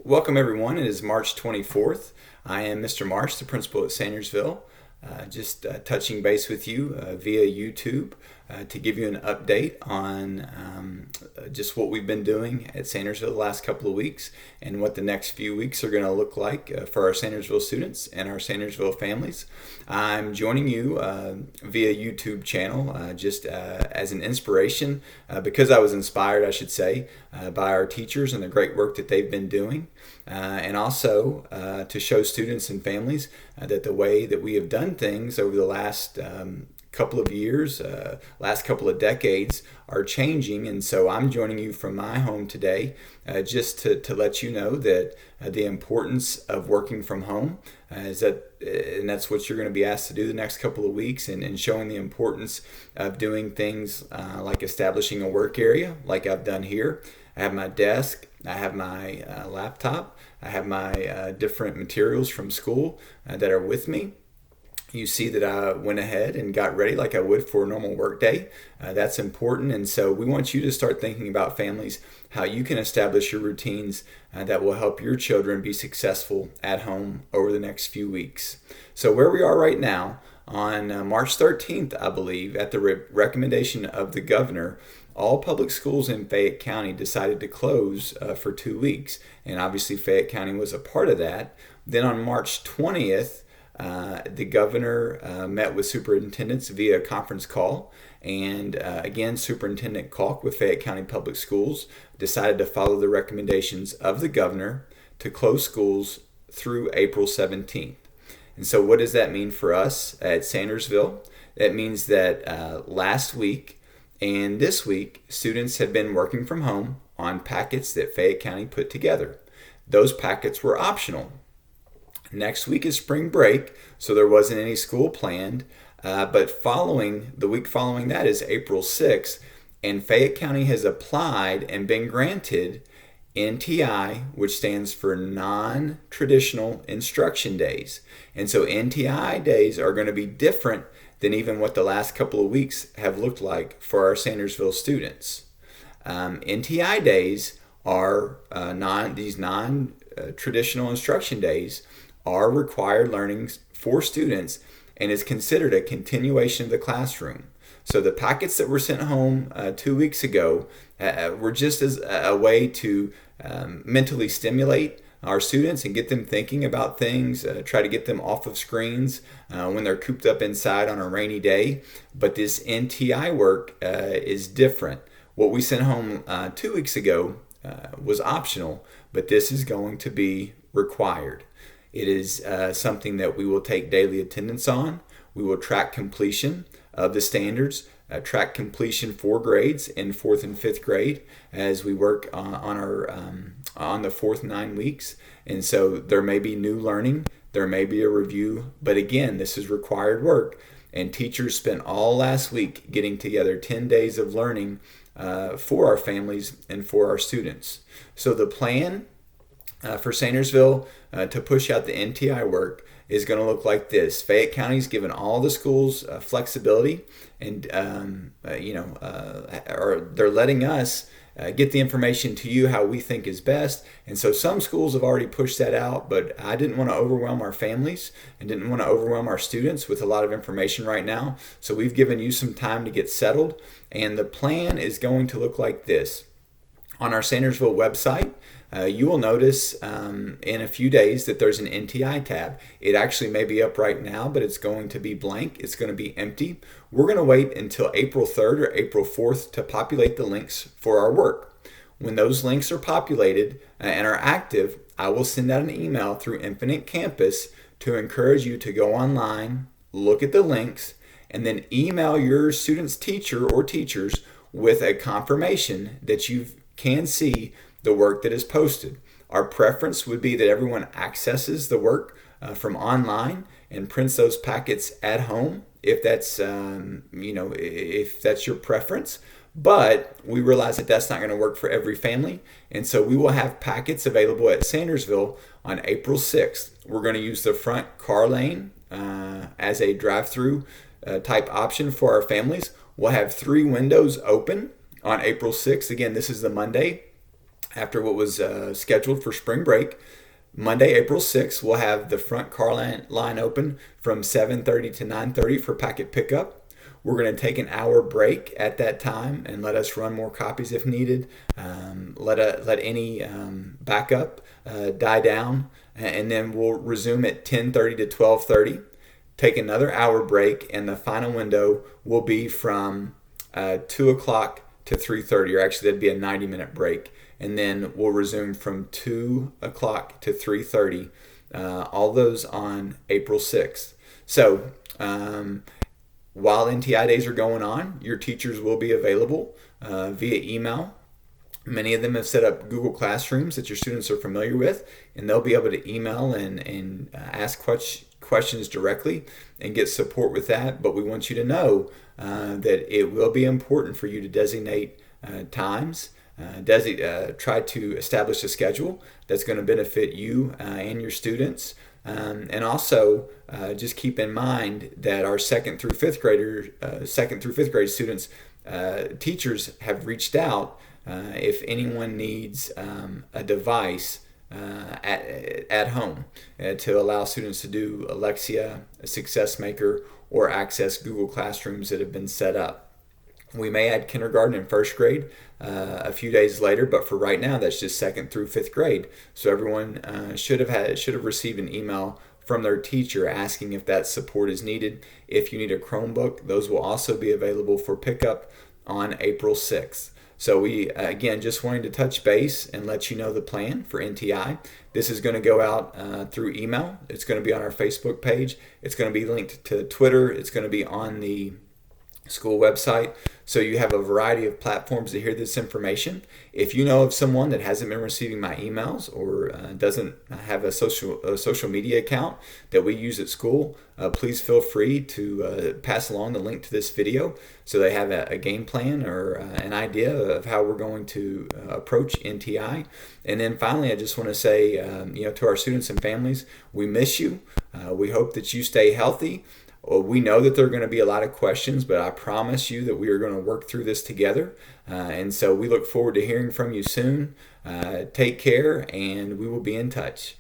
Welcome everyone. It is March 24th. I am Mr. Marsh, the principal at Sandersville. Just touching base with you via YouTube to give you an update on just what we've been doing at Sandersville the last couple of weeks and what the next few weeks are going to look like for our Sandersville students and our Sandersville families. I'm joining you via YouTube channel just as an inspiration because I was inspired, I should say, by our teachers and the great work that they've been doing. And also to show students and families that the way that we have done things over the last couple of years, last couple of decades are changing. And so I'm joining you from my home today just to let you know that the importance of working from home is that, and that's what you're going to be asked to do the next couple of weeks, and showing the importance of doing things like establishing a work area like I've done here. I have my desk, I have my laptop, I have my different materials from school that are with me. You see that I went ahead and got ready like I would for a normal work day. That's important, and so we want you to start thinking about families, how you can establish your routines that will help your children be successful at home over the next few weeks. So where we are right now, on March 13th, I believe, at the recommendation of the governor, all public schools in Fayette County decided to close for 2 weeks, and obviously Fayette County was a part of that. Then on March 20th, the governor met with superintendents via conference call, and again, Superintendent Kalk with Fayette County Public Schools decided to follow the recommendations of the governor to close schools through April 17th. And so what does that mean for us at Sandersville? That means that last week and this week, students have been working from home on packets that Fayette County put together. Those packets were optional. Next week is spring break, so there wasn't any school planned, but the week following that is April 6th, and Fayette County has applied and been granted NTI, which stands for non-traditional instruction days. And so NTI days are going to be different than even what the last couple of weeks have looked like for our Sandersville students. NTI days are these non-traditional instruction days are required learnings for students and is considered a continuation of the classroom. So the packets that were sent home 2 weeks ago were just as a way to mentally stimulate our students and get them thinking about things, try to get them off of screens when they're cooped up inside on a rainy day. But this NTI work is different. What we sent home 2 weeks ago was optional, but this is going to be required. It is something that we will take daily attendance on. We will track completion of the standards, track completion for grades in 4th and 5th grade as we work on the fourth 9 weeks. And so there may be new learning, there may be a review, but again, this is required work. And teachers spent all last week getting together 10 days of learning for our families and for our students. So the plan for Sandersville to push out the NTI work is going to look like this. Fayette County's given all the schools flexibility, and they're letting us get the information to you how we think is best. And so some schools have already pushed that out, but I didn't want to overwhelm our families and didn't want to overwhelm our students with a lot of information right now. So we've given you some time to get settled, and the plan is going to look like this. On our Sandersville website, you will notice in a few days that there's an NTI tab. It actually may be up right now, but it's going to be blank. It's going to be empty. We're going to wait until April 3rd or April 4th to populate the links for our work. When those links are populated and are active, I will send out an email through Infinite Campus to encourage you to go online, look at the links, and then email your student's teacher or teachers with a confirmation that you can see the work that is posted. Our preference would be that everyone accesses the work from online and prints those packets at home if that's if that's your preference. But we realize that that's not going to work for every family, and so we will have packets available at Sandersville on April 6th. We're going to use the front car lane as a drive-through type option for our families. We'll have 3 windows open on April 6th. Again, this is the Monday. after what was scheduled for spring break. Monday, April 6th, we'll have the front car line open from 7:30 to 9:30 for packet pickup. We're going to take an hour break at that time and let us run more copies if needed. Let any backup die down, and then we'll resume at 10:30 to 12:30. Take another hour break, and the final window will be from 2 o'clock to 3:30, or actually that'd be a 90-minute break. And then we'll resume from 2 o'clock to 3:30, all those on April 6th. So while NTI days are going on, your teachers will be available via email. Many of them have set up Google Classrooms that your students are familiar with, and they'll be able to email and ask questions directly and get support with that. But we want you to know that it will be important for you to designate times. Try to establish a schedule that's going to benefit you and your students. And also, just keep in mind that our second through fifth grade students, teachers have reached out if anyone needs a device at home to allow students to do Alexia, Success Maker, or access Google Classrooms that have been set up. We may add kindergarten and first grade a few days later, but for right now, that's just second through fifth grade. So everyone should have received an email from their teacher asking if that support is needed. If you need a Chromebook, those will also be available for pickup on April 6th. So we, again, just wanted to touch base and let you know the plan for NTI. This is going to go out through email. It's going to be on our Facebook page. It's going to be linked to Twitter. It's going to be on the school website. So you have a variety of platforms to hear this information. If you know of someone that hasn't been receiving my emails or doesn't have a social media account that we use at school, please feel free to pass along the link to this video so they have a game plan or an idea of how we're going to approach NTI. And then finally, I just want to say, to our students and families, we miss you. We hope that you stay healthy. Well, we know that there are going to be a lot of questions, but I promise you that we are going to work through this together. And so we look forward to hearing from you soon. Take care, and we will be in touch.